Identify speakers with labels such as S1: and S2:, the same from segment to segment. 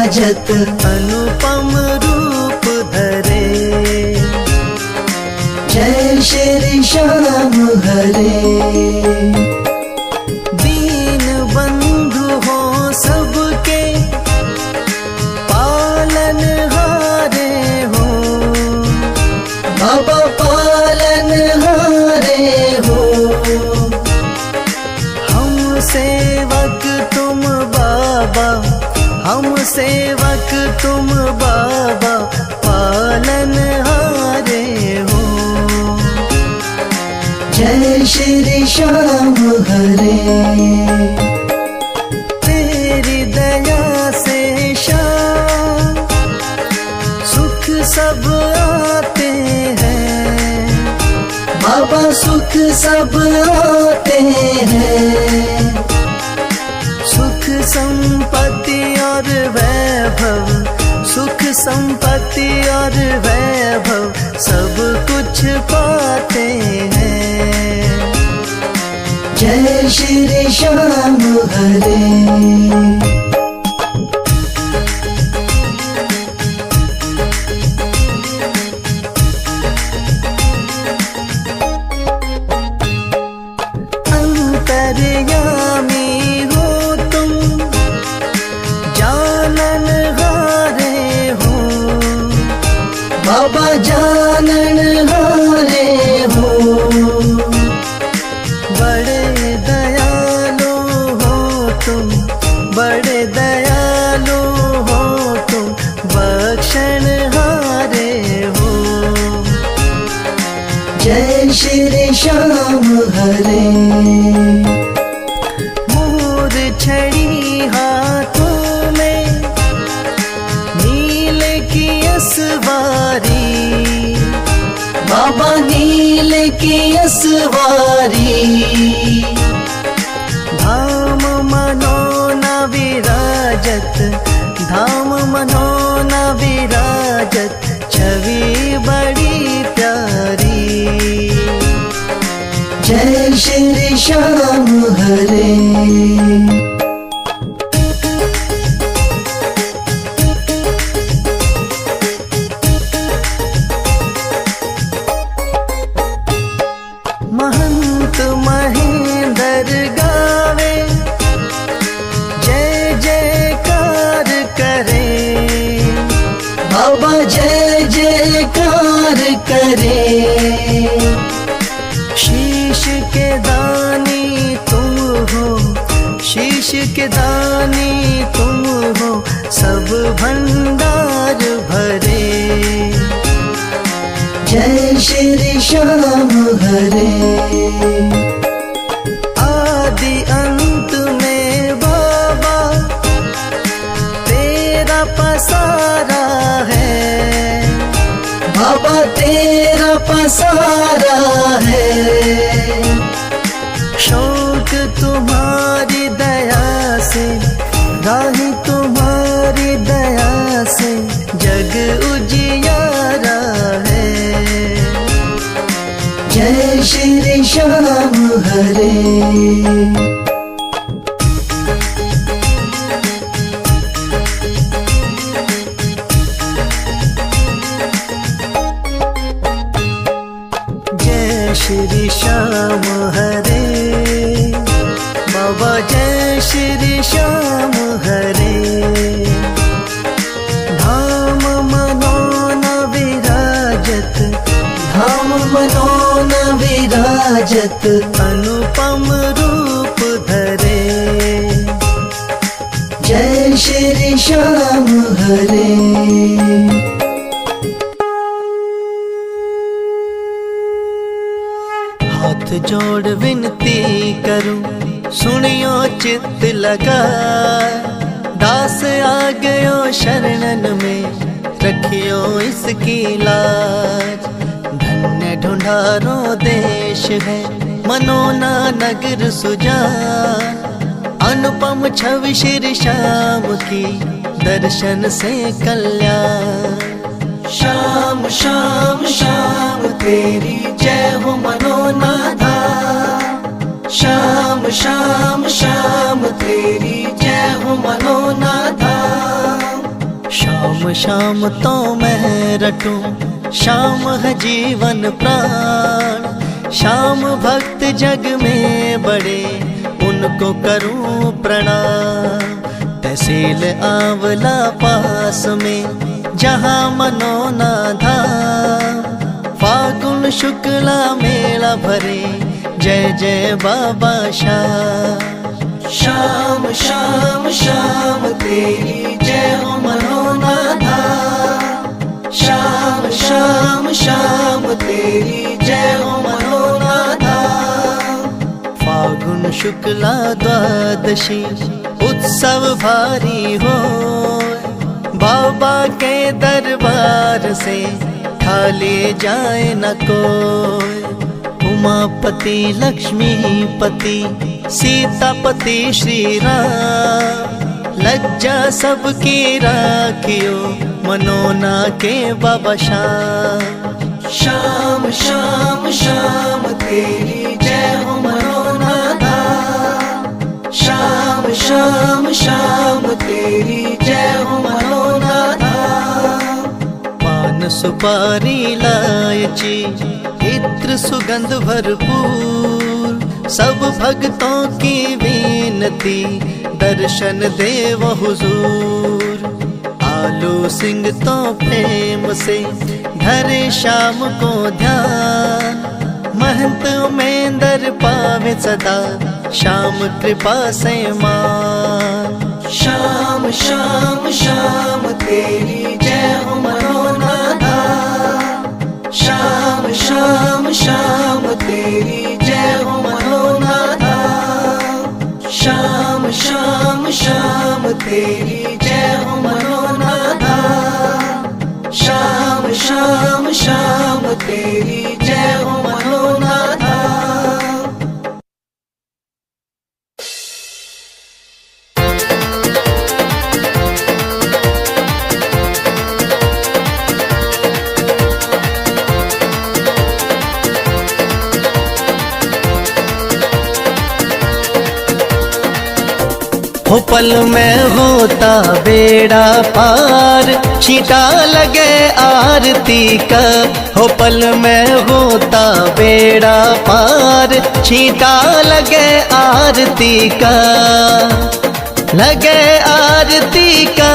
S1: विराजत अनुपम रूप धरे। जय श्री श्याम हरे। दीन बंधु हो सबके पालन हारे हो। बाबा पालन हारे हो। हम सेवक तुम बाबा, हम सेवक तुम बाबा पालन हारे हो। जय श्री श्याम हरे। तेरी दया से श्याम सुख सब आते हैं। बाबा सुख सब आते हैं। सुख संपत्ति और वैभव, सुख संपत्ति और वैभव सब कुछ पाते हैं। जय श्री श्याम हरे। बाबा जानन हारे हो। बड़े दयालु हो तुम, बड़े दयालु हो तुम, बख्शन हारे हो। जय श्री श्याम हरे। मोर छड़ी हाथों में नील की असवारी। बाबा नील की असवारी। धाम मनोना विराजत, धाम मनोना विराजत, छवि बड़ी प्यारी। जय श्री श्याम हरे। महंत महेंद्र गावे जय जयकार करे। बाबा जय जयकार करे। शीश के दानी तुम हो, शीश के दानी तुम हो, सब भंडार भरे। जय श्री श्याम हरे। आदि अंत में बाबा तेरा पसारा है। बाबा तेरा पसारा है। शौक तुम्हारी दया से, राही तुम्हारी दया से जग उजियारा है। जय श्री श्याम हरे। जय श्री श्याम हरे। बाबा जय श्री श्याम हरे। धाम मनोना विराजत, धाम मनोना विराजत अनुपम रूप धरे। जय श्री श्याम हरे। हाथ जोड़ विनती करूं, सुनियो चित्त लगा। दास आ गयो शरणन में, रखियो इसकी लाज। धन्य ढूंढारो देश है, मनोना नगर सुजान। अनुपम छवि श्री श्याम की, दर्शन से कल्याण। श्याम श्याम श्याम तेरी जय हो मनोना धाम। श्याम श्याम श्याम तेरी जय हो मनोना धाम। शाम शाम तो मैं रटूं, शाम है जीवन प्राण। शाम भक्त जग में बड़े, उनको करूं प्रणाम। तहसील आंवला पास में, जहाँ मनोना धाम। फागुन शुक्ला मेला भरे, जय जय बाबा श्याम। शाम शाम शाम तेरी जय हो मनोना धाम। शाम शाम शाम तेरी जय हो मनोना धाम। फागुन शुक्ला द्वादशी उत्सव भारी हो, बाबा के दरबार से खाली जाए न कोई। उमापति लक्ष्मीपति सीतापति श्री राम, लज्जा सबकी राखियो मनोना के बाबा श्याम। शाम शाम शाम तेरी जय हो मनोना धाम। शाम शाम शाम तेरी जय हो मनोना धाम। पान सुपारी इलायची इत्र सुगंध भरपूर, सब भक्तों की विनती दर्शन देव हुजूर। आलू सिंह तो प्रेम से धरे शाम को ध्यान, महंत उमेंदर पावे सदा श्याम कृपा से मान। शाम शाम शाम तेरी जय हो मनोना धाम। शाम शाम शाम तेरी जय हो मनोना धाम। शाम शाम शाम तेरी जय हो मनोना धाम। शाम शाम शाम तेरी जय हो मनोना धाम। हो पल में होता बेड़ा पार, छींटा लगे आरती का। हो पल में होता बेड़ा पार, छींटा लगे आरती का। लगे आरती का,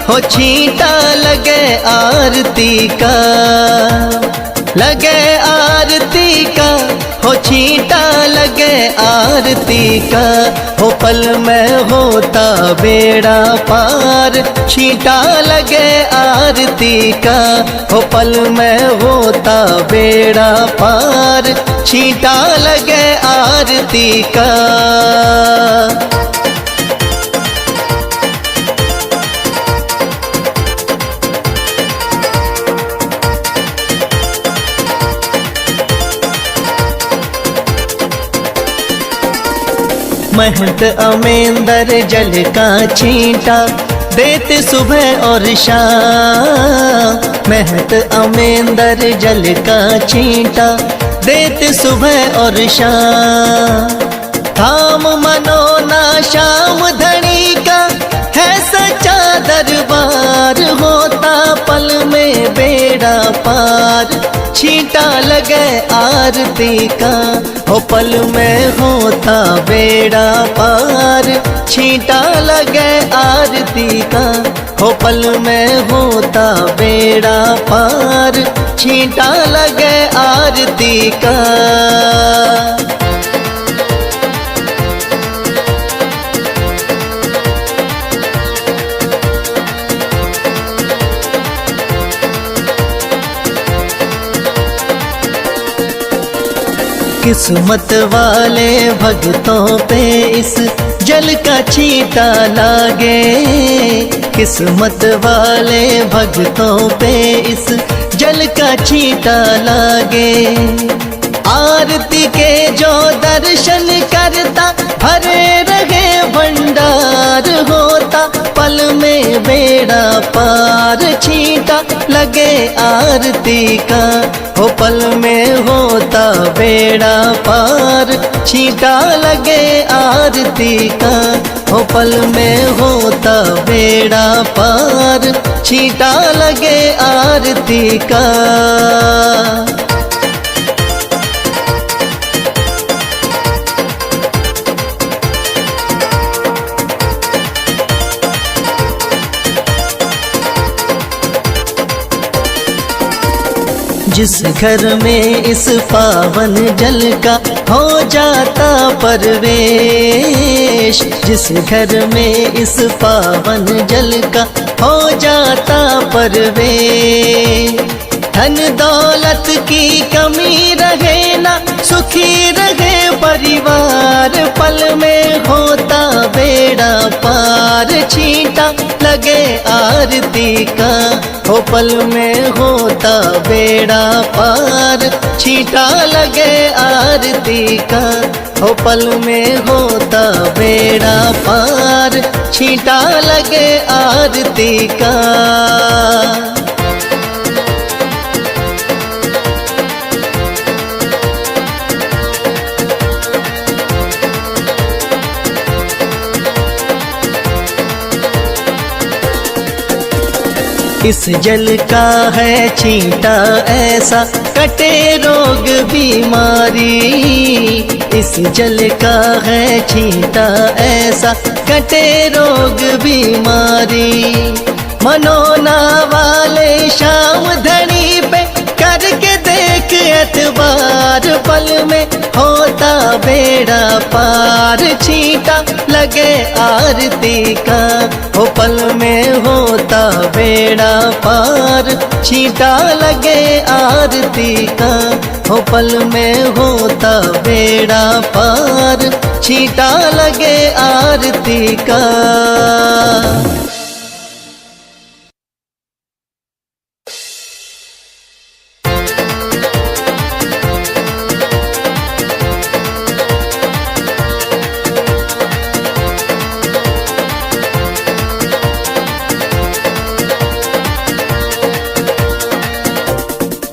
S1: हो छींटा लगे आरती का। लगे आरती का, हो छींटा लगे आरती का। हो पल में होता बेड़ा पार, छींटा लगे आरती का। हो पल में होता बेड़ा पार, छींटा लगे आरती का। महंत अमेंदर जल का छींटा देते सुबह और शाम। महंत अमेंदर जल का छींटा देते सुबह और शाम। धाम मनोना श्याम धनी का है सच्चा दरबार, होता पल में बेड़ा पार, छींटा लगे आरती का। हो पल में होता बेड़ा पार, छींटा लगे आरती का। हो पल में होता बेड़ा पार, छींटा लगे आरती का। किस्मत वाले भक्तों पे इस जल का छींटा लागे। किस्मत वाले भक्तों पे इस जल का छींटा लागे। आरती के जो दर्शन करता भरे रहे भंडार, होता पल में बेड़ा पार, छींटा लगे आरती का। हो पल में होता बेड़ा पार, छींटा लगे आरती का। हो पल में होता बेड़ा पार, छींटा लगे आरती का। जिस घर में इस पावन जल का हो जाता परवेश, जिस घर में इस पावन जल का हो जाता परवेश। धन दौलत की कमी रहे ना, सुखी रहे परिवार, पल में होता बेड़ा पार, छींटा लगे आरती का। हो पल में होता बेड़ा पार, छींटा लगे आरती का। हो पल में होता बेड़ा पार, छींटा लगे आरती का। इस जल का है छींटा ऐसा, कटे रोग बीमारी। इस जल का है छींटा ऐसा, कटे रोग बीमारी। मनोना वाले शाम धनी पे करके देख एतबार, पल में होता बेड़ा पार, छींटा लगे आरती का। हो पल में होता बेड़ा पार, छींटा लगे आरती का। हो पल में होता बेड़ा पार, छींटा लगे आरती का।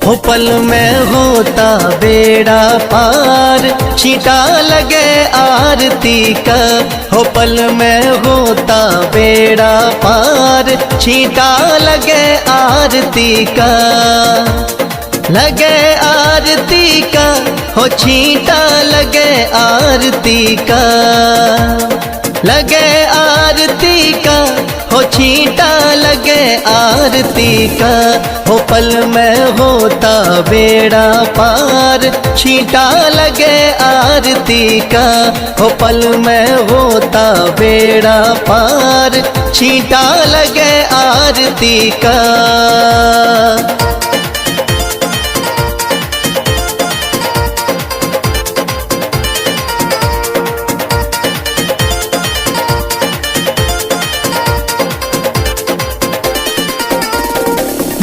S1: हो पल में होता बेड़ा पार, छींटा लगे आरती का। हो पल में होता बेड़ा पार, छींटा लगे आरती का। लगे आरती का, हो छींटा लगे आरती का। लगे आरती का, हो छींटा लगे आरती का। हो पल में होता बेड़ा पार, छींटा लगे आरती का। हो पल में होता बेड़ा पार, छींटा लगे आरती का।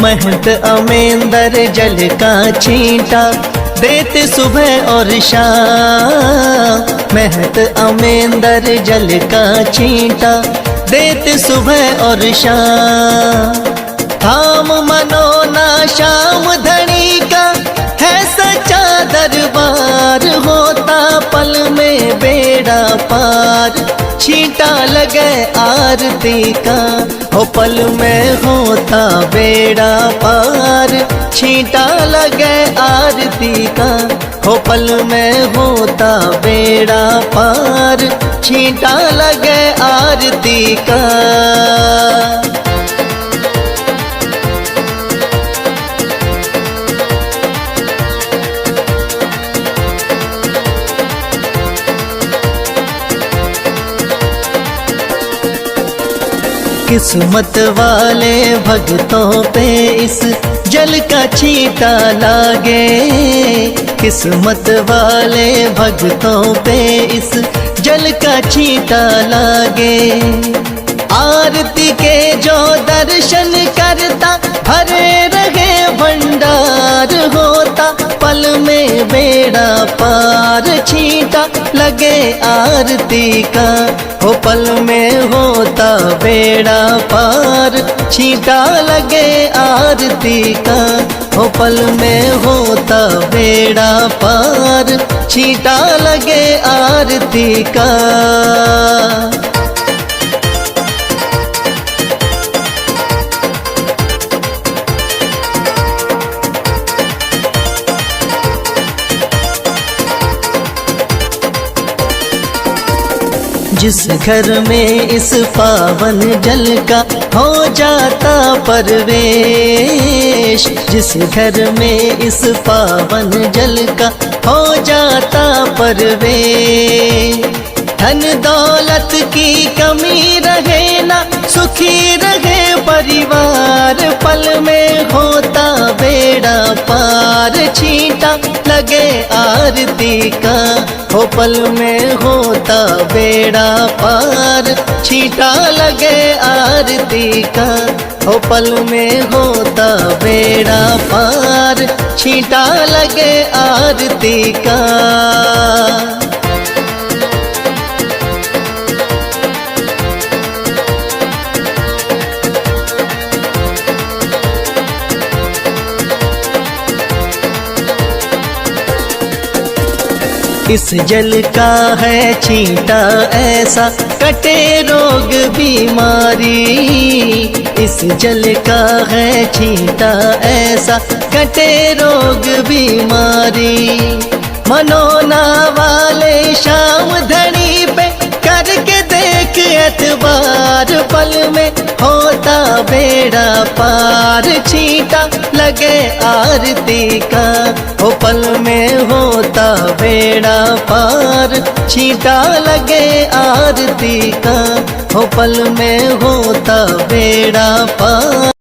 S1: महंत अमेंदर जल का छींटा देते सुबह और शाम। महंत अमेंदर जल का छींटा देते सुबह और शाम। धाम मनोना श्याम धनी का है सच्चा दरबार, होता पल में बेड़ा पार, छींटा लगे आरती का। हो पल में होता बेड़ा पार, छींटा लगे आरती का। हो पल में होता बेड़ा पार, छींटा लगे आरती का। किस्मत वाले भक्तों पे इस जल का छींटा लागे। किस्मत वाले भक्तों पे इस जल का छींटा लागे। आरती के जो दर्शन करता भरे रहे भंडार, होता पल में बेड़ा पार, छींटा लगे आरती का। हो पल में होता बेड़ा पार, छींटा लगे आरती का। हो हो पल में होता बेड़ा पार, छींटा लगे आरती का। जिस घर में इस पावन जल का हो जाता परवेश, जिस घर में इस पावन जल का हो जाता परवेश, धन दौलत की कमी रहे ना, सुखी रहे परिवार, पल में होता बेड़ा पार, छींटा लगे आरती का। हो पल में होता बेड़ा पार, छींटा लगे आरती का। हो पल में होता बेड़ा पार, छींटा लगे आरती का। इस जल का है छींटा ऐसा, कटे रोग बीमारी। इस जल का है छींटा ऐसा, कटे रोग बीमारी। मनोना वाले शाम धनी पे करके देख एतबार, पल में होता बेड़ा पार, छींटा लगे आरती का। हो पल में होता बेड़ा पार, छींटा लगे आरती का। हो पल में होता बेड़ा पार।